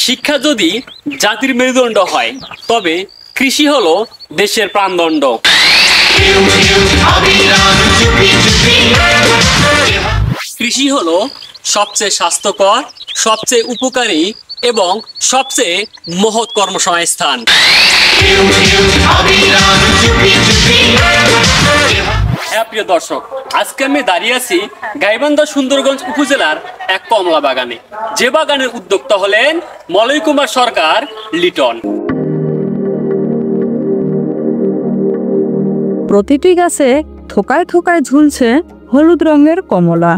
শিক্ষা যদি জাতির মেরুদণ্ড হয় তবে কৃষি হলো দেশের প্রাণদণ্ড। কৃষি হলো সবচেয়ে স্বাস্থ্যকর, সবচেয়ে উপকারী এবং সবচেয়ে মহৎ কর্মসংস্থান। হ্যাঁ প্রিয় দর্শক, আজকে আমি দাঁড়িয়ে আছি গাইবান্ধা সুন্দরগঞ্জ উপজেলার এক কমলা বাগানে, যে বাগানের উদ্যোক্তা হলেন মলয় কুমার সরকার লিটন। প্রতিটি গাছে থোকায় থোকায় ঝুলছে হলুদ রঙের কমলা।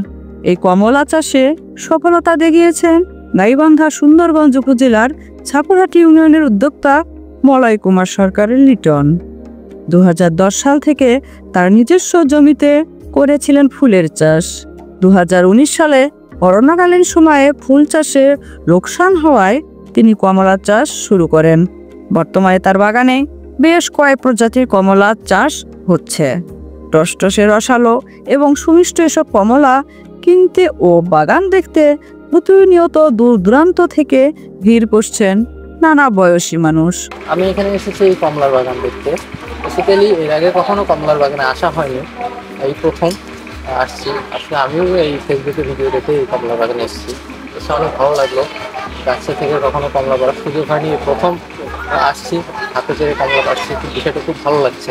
এই কমলা চাষে সফলতা দেখিয়েছেন গাইবান্ধা সুন্দরগঞ্জ উপজেলার ছাপুরহাটি ইউনিয়নের উদ্যোক্তা মলয় কুমার সরকারের লিটন। 2010 সাল থেকে তার নিজস্ব জমিতে করেছিলেন ফুলের চাষ। 2019 সালে করোনাকালীন সময়ে ফুল চাষে লোকসান হওয়ায় তিনি কমলা চাষ শুরু করেন। বর্তমানে তার বাগানে বেশ কয়েক প্রজাতির কমলা চাষ হচ্ছে। টসটসে রসালো এবং সুমিষ্ট এসব কমলা কিনতে ও বাগান দেখতে প্রতিনিয়ত দূর দূরান্ত থেকে ভিড় করছেন নানা বয়সী মানুষ। আমি এখানে এসেছি এই কমলার বাগান দেখতে। বেসিক্যালি এর আগে কখনো কমলার বাগানে আসা হয়নি, এই প্রথম আসছি। আসলে আমিও এই ফেসবুকে ভিডিও দেখে এই কমলার বাগানে এসেছি, এসে অনেক ভালো লাগলো। গাছে থেকে কখনো কমলা পাড়ার সুযোগ হয়নি, প্রথম আসছি, হাতে চেড়ে কমলা পাচ্ছি, বিষয়টা খুব ভালো লাগছে।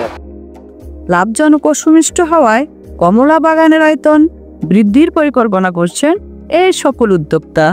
লাভজনক ও সুমিষ্ট হওয়ায় কমলা বাগানের আয়তন বৃদ্ধির পরিকল্পনা করছেন এই সকল উদ্যোক্তা।